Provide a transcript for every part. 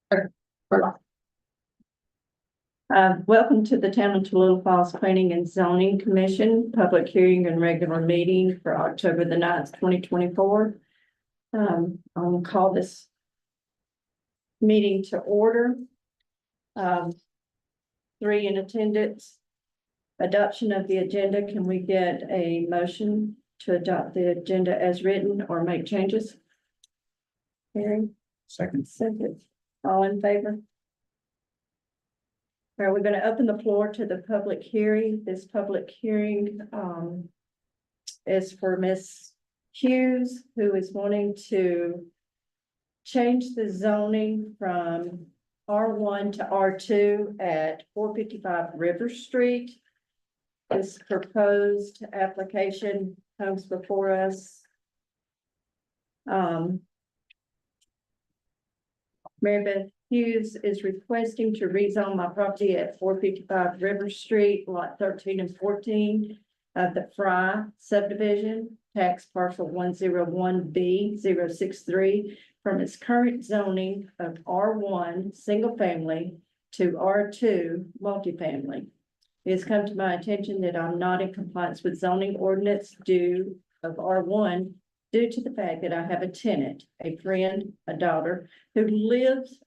Welcome to the Town of Tallulah Falls Planning and Zoning Commission, public hearing and regular meeting for October the 9th, 2024. I'll call this meeting to order. 3 in attendance. Adoption of the agenda. Can we get a motion to adopt the agenda as written or make changes? Hearing. Second. All in favor? All right, we're going to open the floor to the public hearing. This public hearing is for Miss Hughes, who is wanting to change the zoning from R1 to R2 at 455 River Street. This proposed application comes before us. Mary Beth Hughes is requesting to rezone my property at 455 River Street, lot 13 and 14 of the Fry subdivision, tax parcel 101B063, from its current zoning of R1 single family to R2 multifamily. It has come to my attention that I'm not in compliance with zoning ordinance of R1 due to the fact that I have a tenant, a daughter who lives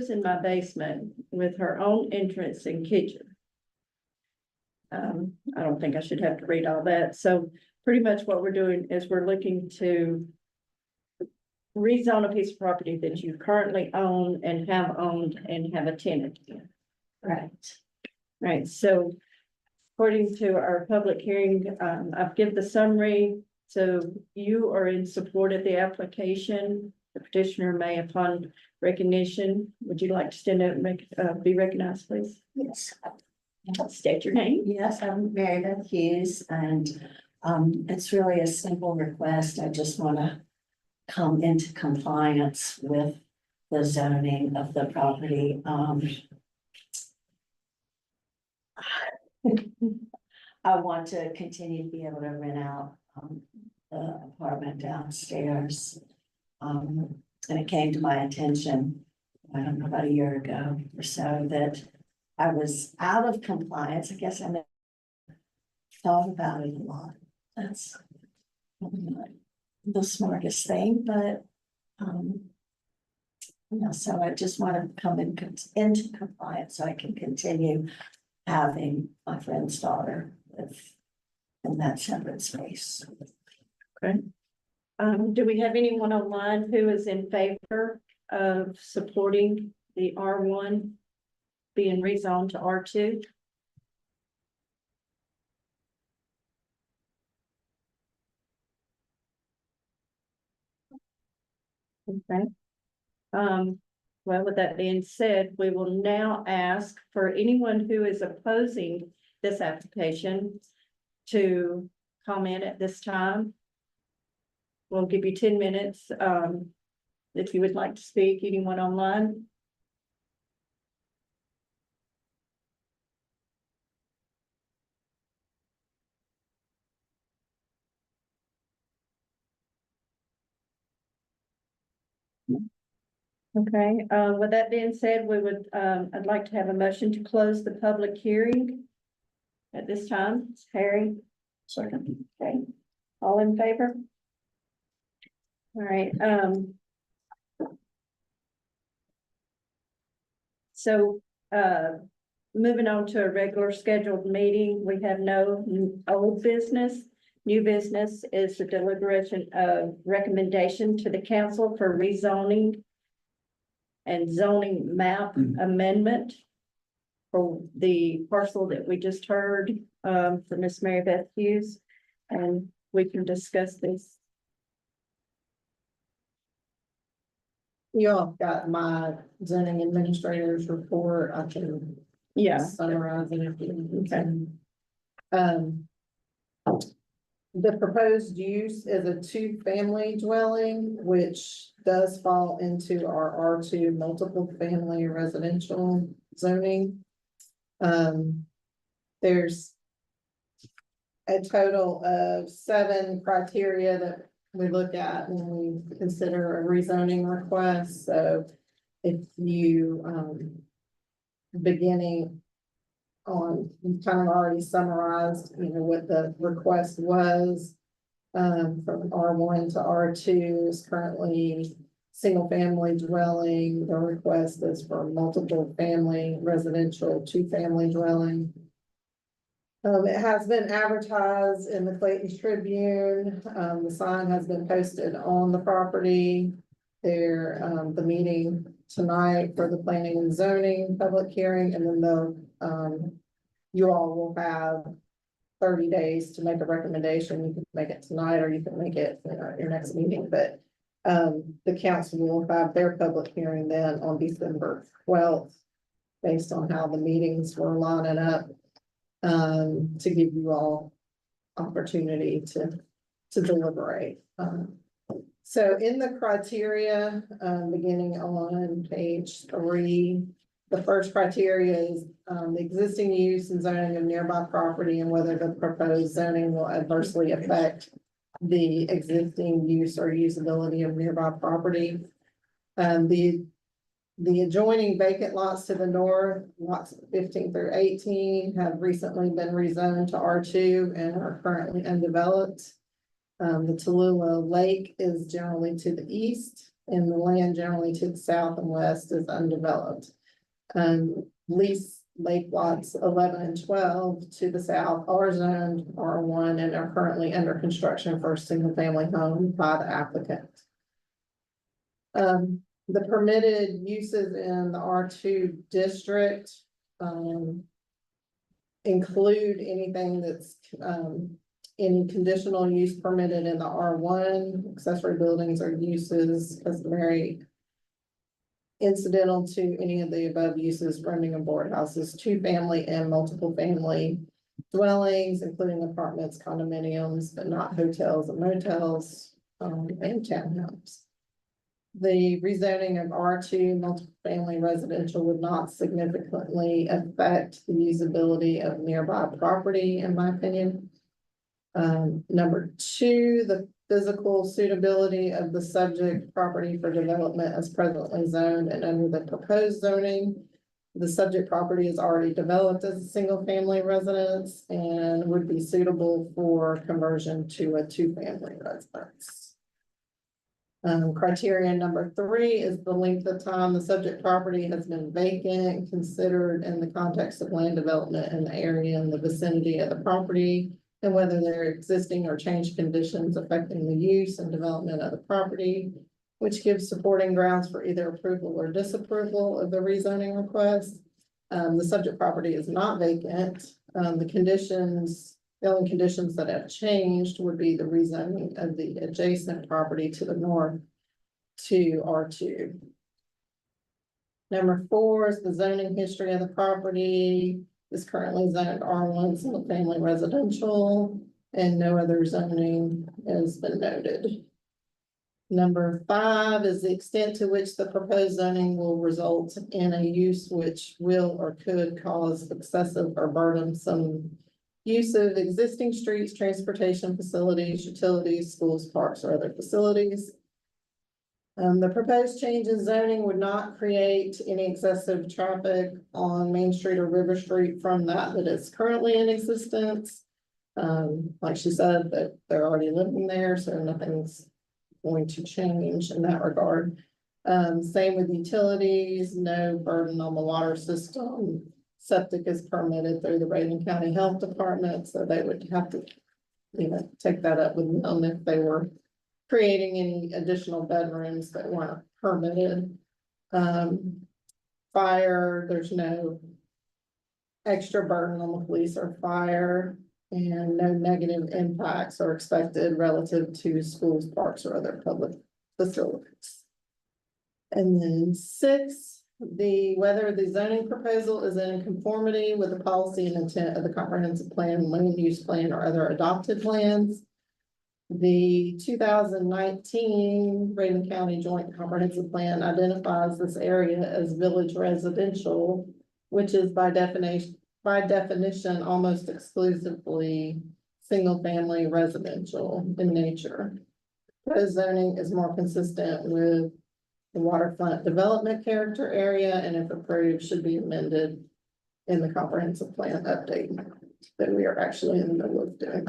in my basement with her own entrance and kitchen. I don't think I should have to read all that. So pretty much what we're doing is we're looking to rezone a piece of property that you currently own and have owned and have a tenant in. Right. So according to our public hearing, I've given the summary. So you are in support of the application. The petitioner may, upon recognition, would you like to stand up and be recognized, please? Yes. State your name. Yes, I'm Mary Beth Hughes, and it's really a simple request. I just want to come into compliance with the zoning of the property. I want to continue to be able to rent out the apartment downstairs. And it came to my attention, I don't know, about a year ago or so, that I was out of compliance. I guess I never thought about it a lot. That's not the smartest thing, but so I just want to come into compliance so I can continue having my friend's daughter live in that separate space. Okay. Do we have anyone online who is in favor of supporting the R1 being rezoned to R2? Okay. Well, with that being said, we will now ask for anyone who is opposing this application to comment at this time. We'll give you 10 minutes if you would like to speak. Anyone online? Okay, with that being said, I'd like to have a motion to close the public hearing at this time. Harry? Second. Okay, all in favor? All right, so, moving on to a regular scheduled meeting, we have no old business. New business is the deliberation of recommendation to the council for rezoning and zoning map amendment for the parcel that we just heard from Miss Mary Beth Hughes, and we can discuss this. You all got my zoning administrator's report. I can summarize it if you can. The proposed use is a 2-family dwelling, which does fall into our R2 multiple family residential zoning. There's a total of 7 criteria that we look at when we consider a rezoning request, so if you, beginning on, you kind of already summarized, you know, what the request was. From R1 to R2 is currently single-family dwelling. The request is for multiple family residential, two-family dwelling. It has been advertised in the Clayton Tribune. The sign has been posted on the property. There, the meeting tonight for the planning and zoning public hearing, and then you all will have 30 days to make a recommendation. You can make it tonight, or you can make it at your next meeting, but the council will have their public hearing then on December 12th, based on how the meetings were lining up, to give you all opportunity to deliberate. So in the criteria, beginning on page 3, the first criteria is the existing use and zoning of nearby property and whether the proposed zoning will adversely affect the existing use or usability of nearby property. The adjoining vacant lots to the north, lots 15 through 18, have recently been rezoned to R2 and are currently undeveloped. The Tallulah Lake is generally to the east, and the land generally to the south and west is undeveloped. Lease lake lots 11 and 12 to the south are zoned R1 and are currently under construction for a single family home by the applicant. The permitted uses in the R2 district include anything that's any conditional use permitted in the R1, accessory buildings or uses customary incidental to any of the above uses, renting of board houses, two family and multiple family dwellings, including apartments, condominiums, but not hotels and motels, and townhomes. The rezoning of R2 multifamily residential would not significantly affect the usability of nearby property, in my opinion. Number 2, the physical suitability of the subject property for development as presently zoned and under the proposed zoning. The subject property is already developed as a single family residence and would be suitable for conversion to a two-family residence. Criteria number 3 is the length of time the subject property has been vacant, considered in the context of land development in the area and the vicinity of the property, and whether there are existing or changed conditions affecting the use and development of the property, which gives supporting grounds for either approval or disapproval of the rezoning request. The subject property is not vacant. The only conditions that have changed would be the rezoning of the adjacent property to the north to R2. Number 4 is the zoning history of the property. Is currently zoned R1 single family residential, and no other zoning has been noted. Number 5 is the extent to which the proposed zoning will result in a use which will or could cause excessive or burdensome use of existing streets, transportation facilities, utilities, schools, parks, or other facilities. The proposed change in zoning would not create any excessive traffic on Main Street or River Street from that is currently in existence. Like she said, that they're already living there, so nothing's going to change in that regard. Same with utilities, no burden on the water system. Septic is permitted through the Raven County Health Department, so they would have to, take that up with them if they were creating any additional bedrooms that weren't permitted. Fire, there's no extra burden on the police or fire, and no negative impacts are expected relative to schools, parks, or other public facilities. And then 6, whether the zoning proposal is in conformity with the policy and intent of the comprehensive plan, land use plan, or other adopted plans. The 2019 Raven County Joint Comprehensive Plan identifies this area as village residential, which is by definition almost exclusively single family residential in nature. Proposed zoning is more consistent with the waterfront development character area, and if approved, should be amended in the comprehensive plan update that we are actually in the middle of doing.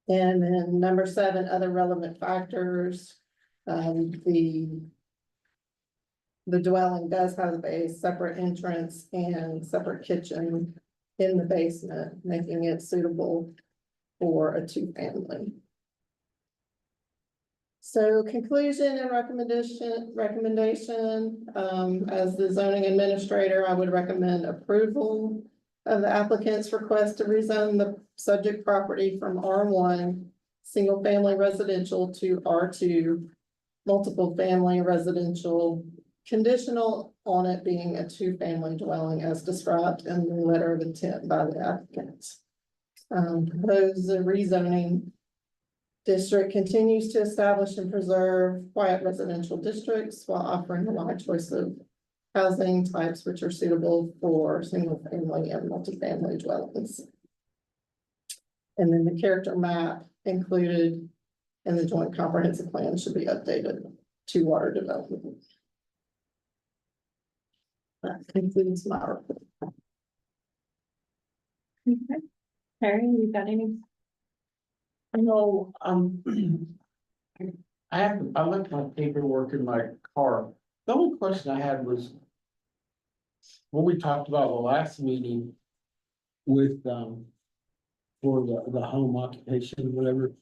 And then number 7, other relevant factors. The dwelling does have a separate entrance and separate kitchen in the basement, making it suitable for a 2-family. So conclusion and recommendation, as the zoning administrator, I would recommend approval of the applicant's request to rezone the subject property from R1, single family residential, to R2, multiple family residential, conditional on it being a 2-family dwelling as described in the letter of intent by the applicants. Propose the rezoning district continues to establish and preserve quiet residential districts while offering a wide choice of housing types which are suitable for single family and multifamily dwellings. And then the character map included in the joint comprehensive plan should be updated to water development. That concludes my report. Okay. Harry, you got any? No, I left my paperwork in my car. The only question I had was. What we talked about the last meeting. With, for the home occupation, whatever.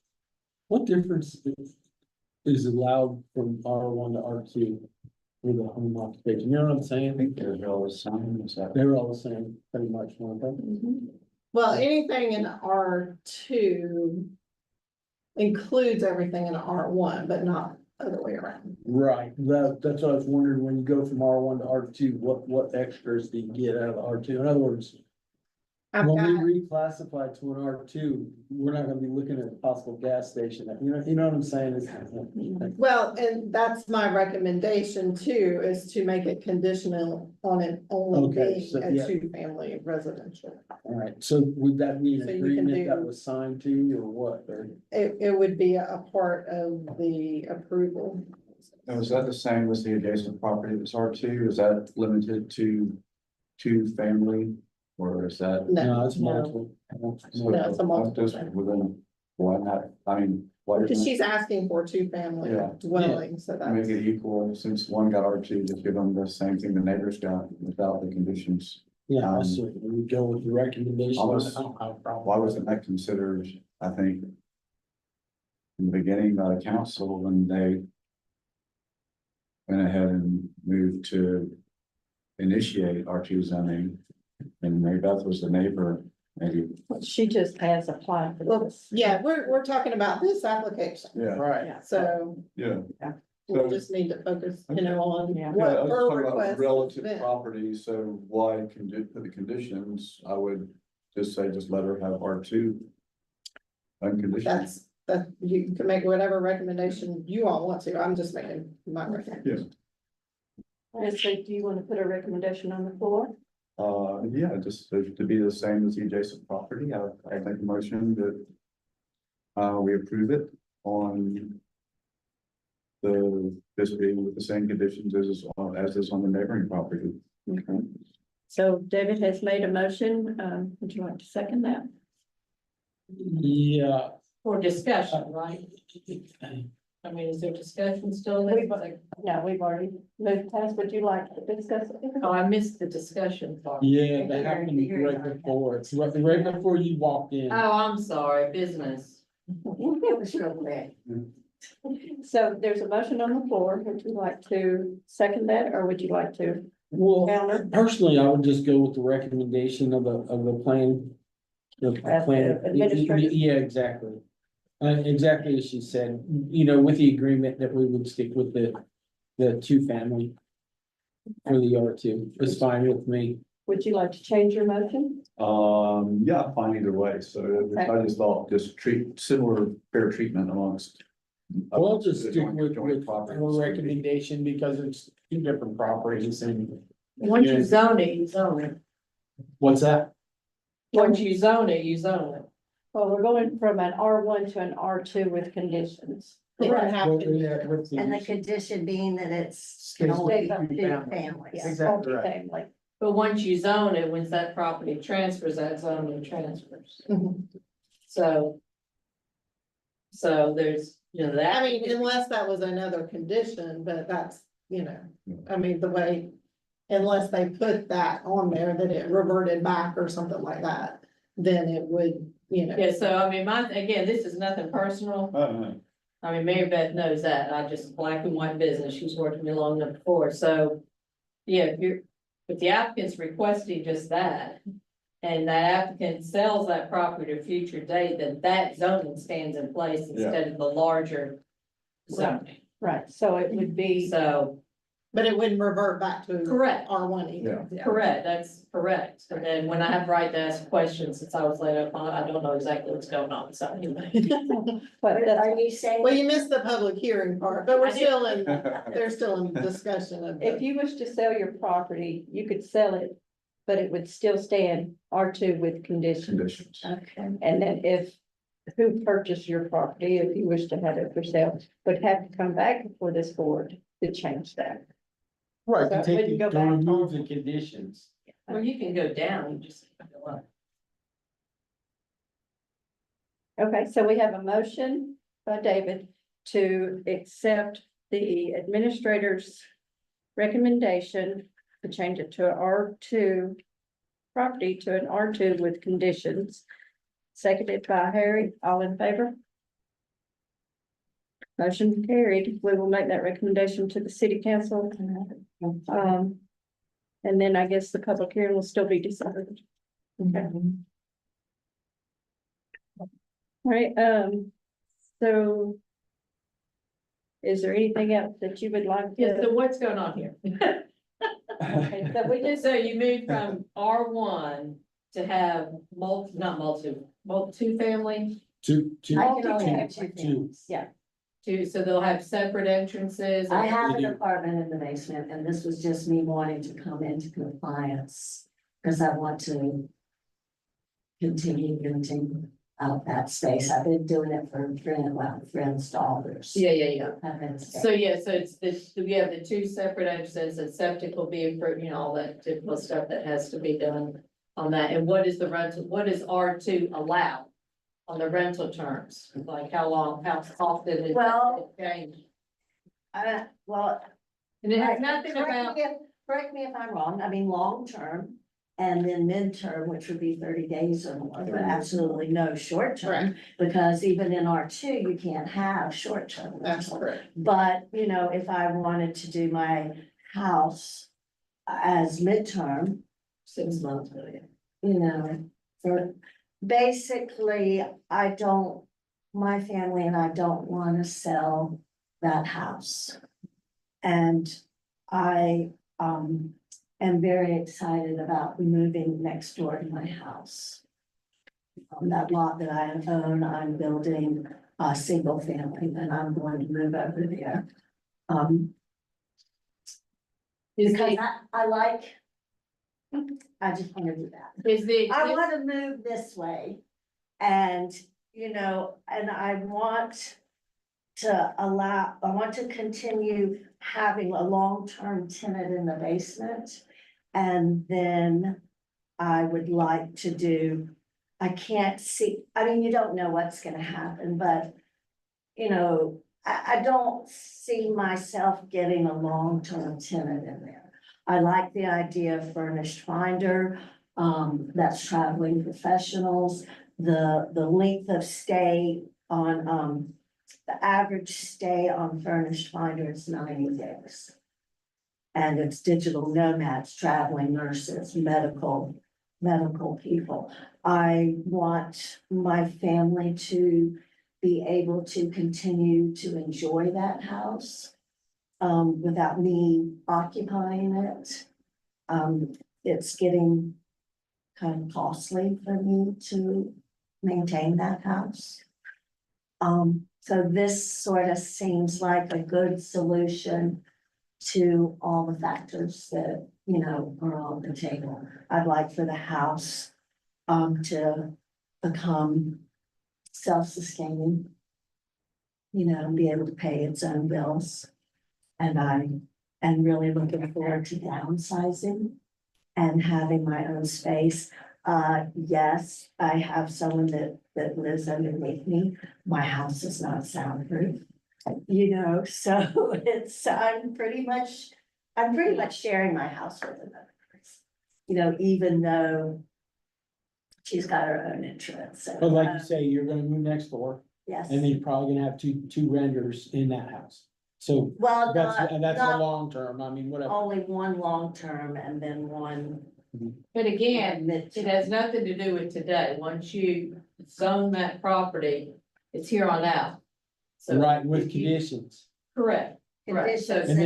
What difference is allowed from R1 to R2? With the home occupation, you know what I'm saying? I think they're all the same, is that? They're all the same, pretty much, weren't they? Well, anything in R2 includes everything in R1, but not other way around. Right, that's what I was wondering, when you go from R1 to R2, what extras do you get out of R2? In other words, I've when got, we reclassify to an R2, we're not gonna be looking at a possible gas station, you know what I'm saying? well, and that's my recommendation too, is to make it conditional on it only Okay, being so, a yeah. 2-family residential. All right, so would that be an So you can agreement that do- was signed to you or what, or? It would be a part of the approval. Now, is that the same as the adjacent property that's R2? Is that limited to 2-family? Or is that? No, it's multiple. No, it's a multiple Just thing. within, why not, I mean, why Because doesn't she's asking for 2-family Yeah. dwelling, so it make that's, it equal, since one got R2, just give them the same thing the neighbors got without the conditions? Yeah, Um, so we go with the recommendation. I was- I don't have a problem. Why wasn't that considered, I think, in the beginning by the council when they went ahead and moved to initiate R2 zoning, and Mary Beth was the neighbor, maybe, She just has applied for well, this. yeah, we're talking about this application. yeah, Right, Yeah. So yeah. we So- just need to focus, on Yeah. what Yeah, I was her talking about request. relative has been. property, so why for the conditions, I would just say, just let her have R2. Unconditional. That you can make whatever recommendation you all want to. I'm just making my recommendation. Leslie, do you want to put a recommendation on the floor? Yeah, just to be the same as the adjacent property, I make a motion that. We approve it on. This being with the same conditions as is on the neighboring property. Okay. So David has made a motion. Would you like to second that? yeah. For discussion, right? I mean, is there discussion still? there? No, we've already moved past. Would you like to discuss it? Oh, I missed the discussion part. Yeah, that happened right before, it's right before you walked in. Oh, I'm sorry, business. It was real quick. So there's a motion on the floor. Would you like to second that, or would you like to Well, counter? personally, I would just go with the recommendation of the plan. The As plan, the administrator. yeah, exactly. Exactly as she said, with the agreement that we would stick with the 2-family. For the R2, it's fine with me. Would you like to change your motion? Yeah, fine either way, so I just thought just treat similar fair treatment amongst. We'll just the stick joint- with joint properties. her recommendation because it's 2 different properties and. Once you zone it, you zone it. What's that? Once you zone it, you zone it. Well, we're going from an R1 to an R2 with conditions. It would have Well, to- yeah, with the- And the condition being that it's Stays only with up two to families. families. Yeah, Exactly right. multifamily. But once you zone it, once that property transfers, that zoning transfers, Mhm. so. So there's, you know, that. I mean, unless that was another condition, but that's, you know, I mean, the way, unless they put that on there, that it reverted back or something like that, then it would, you know. Yeah, so I mean, again, this is nothing personal. I mean, Mary Beth knows that. I just black and white business. She's worked with me long enough before, so. Yeah, if the applicant's requesting just that. And that applicant sells that property at a future date, then that zoning stands in place instead of the larger zoning. Right, so it would be, So, But it wouldn't revert back to correct, R1 either. Yeah. correct, that's correct. And then when I have right to ask questions, since I was laid up on, I don't know exactly what's going on, so anyway. but that's, Are you saying? Well, you missed the public hearing part, but I we're did. still in, they're still in discussion of. if you wish to sell your property, you could sell it, but it would still stand R2 with conditions. Conditions. Okay. And then if, who purchased your property, if you wish to have it for sale, would have to come back before this board to change that. Right, So to it take, wouldn't it- go to back remove on. the conditions. Well, you can go down, you just can't go up. Okay, so we have a motion by David to accept the administrator's recommendation to change it to a R2 property to an R2 with conditions. Seconded by Harry, all in favor? Motion carried. We will make that recommendation to the city council. And then I guess the public hearing will still be decided. Okay. All right, so. Is there anything else that you would like Yeah, so to? what's going on here? Okay, so we just, So you moved from R1 to have two family, Two. I can only have two Two. things. so they'll have separate entrances. I and- have an apartment in the basement and this was just me wanting to come into compliance. Cause I want to continue renting out that space. I've been doing it for friends' daughters. Yeah. I've been So, yeah, so it's this, we have the two separate entrances and septic will be, for, you know, all that typical stuff that has to be done on that. And what is the rental, what is R2 allow on the rental terms? Like how long, how often is Well- it change? Well, And it has nothing correct about, me correct me if I'm wrong, I mean, long-term. And then midterm, which would be 30 days or more, but absolutely no short-term, because even in R2, you can't have short-term. That's rental. correct. But, you know, if I wanted to do my house as midterm, 6 months, you know, for basically, my family and I don't want to sell that house. And I, am very excited about moving next door to my house. On that lot that I own, I'm building a single family and I'm going to move over there. Is Because the, I like, I just want to do that. is the, I want to move this way. And, you know, and I want to continue having a long-term tenant in the basement. And then I would like to do, I can't see, I mean, you don't know what's gonna happen, but, you know, I don't see myself getting a long-term tenant in there. I like the idea of furnished finder, that's traveling professionals, the length of stay on, the average stay on furnished finder is 90 days. And it's digital nomads, traveling nurses, medical people. I want my family to be able to continue to enjoy that house without me occupying it. It's getting kind of costly for me to maintain that house. So this sort of seems like a good solution to all the factors that, you know, are on the table. I'd like for the house to become self-sustaining. You know, be able to pay its own bills. And I am really looking forward to downsizing and having my own space. Yes, I have someone that lives underneath me. My house is not soundproof. You know, so it's, I'm pretty much sharing my house with another person. You know, even though she's got her own insurance. So, But like you say, you're gonna move next door, yes. and then you're probably gonna have two renters in that house. So Well, that's a not long term, I mean, whatever. only one long-term and then one. But again, mid- it has nothing to do with today. Once you zone that property, it's here on out. So Right, with if you- conditions. Correct. Right, so- Conditions And that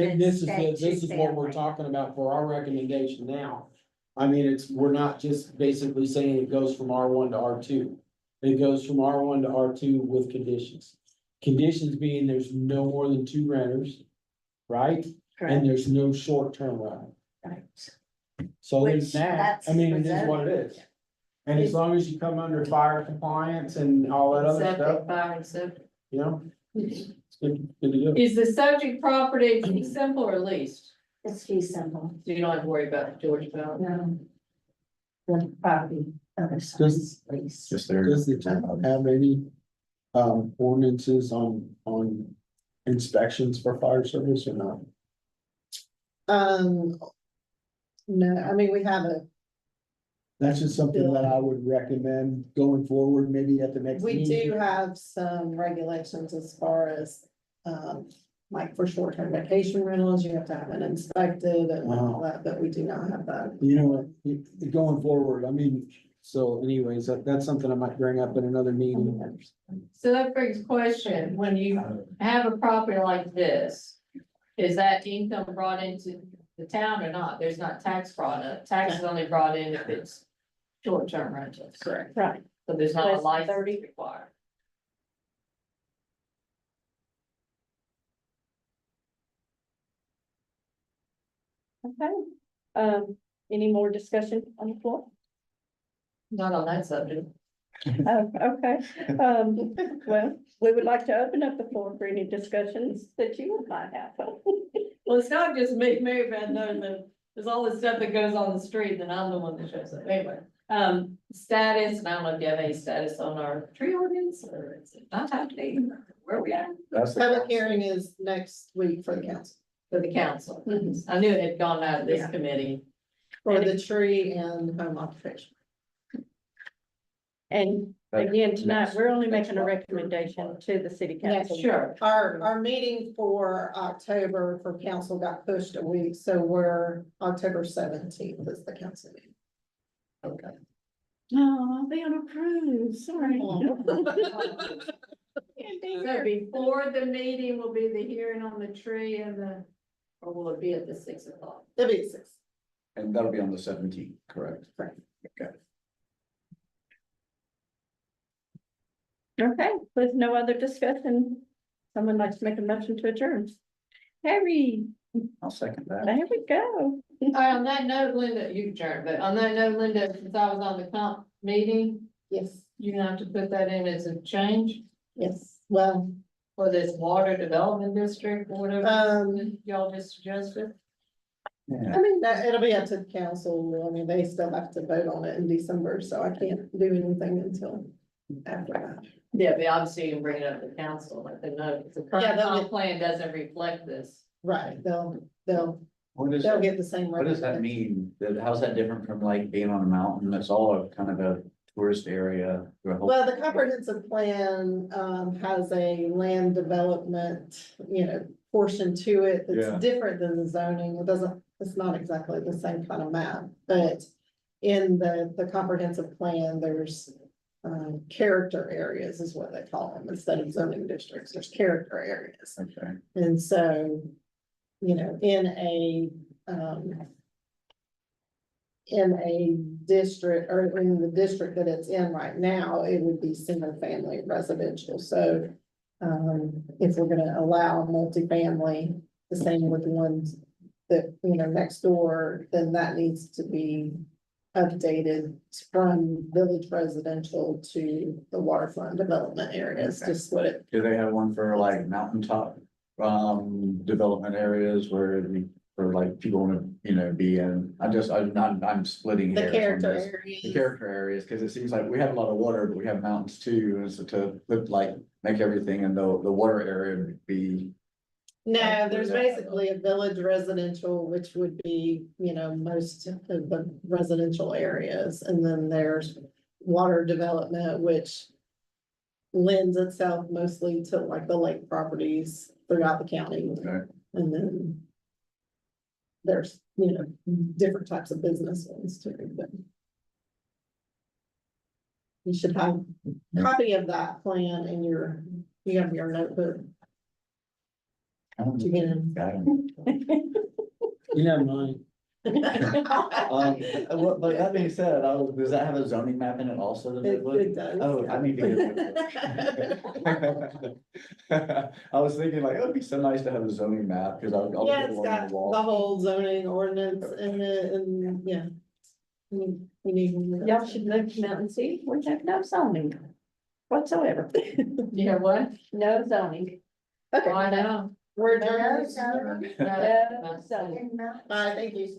then it's this is what we're stay talking about for our recommendation now. I mean, we're not just basically saying it goes from R1 to R2. It goes from R1 to R2 with conditions. Conditions being there's no more than 2 renters, right? And there's no short-term rental. Right. So Which there's that, that's I mean, it is what it presented. is. And as long as you come under fire compliance and all that other stuff, Septic, fire and septic. you know, it's good to go. Is the subject property fee simple or leased? It's fee simple, So you don't have to worry about Georgia Bell. no. The property other side Does- is leased. Just there. Does the town have any ordinances on inspections for fire service or not? No, I mean, we have That's just something that I would recommend going forward, maybe at the next we meeting. do have some regulations as far as, like for short-term vacation rentals, you have to have it inspected and all that, but we do not have that. You know, going forward, I mean, so anyways, that's something I might bring up in another meeting. So that brings question, when you have a property like this, is that income brought into the town or not? There's not tax brought up. Tax is only brought in if it's short-term rentals. Correct. Right. So there's not a Less than license 30. required. Okay, any more discussion on the floor? Not on that subject. Oh, okay, well, we would like to open up the floor for any discussions that you might have. Well, it's not just me, Mary Beth knows that there's all this stuff that goes on the street, and I'm the one that shows up. Anyway, status, and I don't know if you have any status on our tree ordinance, or is it not happening? Where are we at That's the Public council. hearing is next week for the council, for the council? Mhm. I knew it had gone out of this Yeah. committee. for the tree and home occupation. And But again, tonight, next- we're only next making a month. recommendation to the city Yeah, council. Sure. Our meeting for October for council got pushed a week, so we're October 17th is the council meeting. Okay. Oh, I'll be on a cruise, sorry. So before the meeting will be the hearing on the tree and or will it be at the 6 o'clock? It'll be 6. And that'll be on the 17th, correct? Correct. Okay. Okay, with no other discussion, someone likes to make a motion to adjourn. Harry, I'll second that. there we go. All right, on that note, Linda, you adjourned, but on that note, Linda, since I was on the comp meeting, Yes, you're gonna have to put that in as a change yes, well, for this water development district or whatever y'all just suggested. Yeah. I mean, it'll be up to the council, I mean, they still have to vote on it in December, so I can't do anything until after that. Yeah, but obviously you can bring it up to council, let them know, because the Yeah, current they'll comp get- plan doesn't reflect this. Right, they'll What does, get the same. what does that recommendation. mean? How's that different from like being on a mountain? That's all a kind of a tourist area. Well, the comprehensive plan, has a land development, portion to it Yeah. that's different than the zoning. It's not exactly the same kind of map, but in the comprehensive plan, there's character areas is what they call them, instead of zoning districts, there's character areas. Okay. And so, in a district, or in the district that it's in right now, it would be single family residential, so. If we're gonna allow multifamily, the same with the ones that, next door, then that needs to be. updated from village residential to the waterfront development areas, Okay. just what it, Do they have one for like mountaintop, development areas where for like people wanna, be in? I'm splitting the hairs on character this. areas. The character areas, cause it seems like we have a lot of water, but we have mountains too, and so to look like, make everything in the water area be. No, there's basically a village residential, which would be, most of the residential areas, and then there's water development, which lends itself mostly to like the lake properties throughout the county. Okay. And then there's, different types of business ones too, but you should have a copy of that plan in you have your notebook to get in. Got 'em. You have mine. But that being said, does that have a zoning map in it also? the It, notebook? it does. Oh, I need to get. I was thinking like, it would be so nice to have a zoning map, cause I'll. Yeah, put it's one on got the wall. the whole zoning ordinance in it, and yeah. We need one of Y'all those. should look them out and see, we have no zoning whatsoever, You know what? no zoning. Okay, I know. we're adjourned. No zoning. Bye, thank you.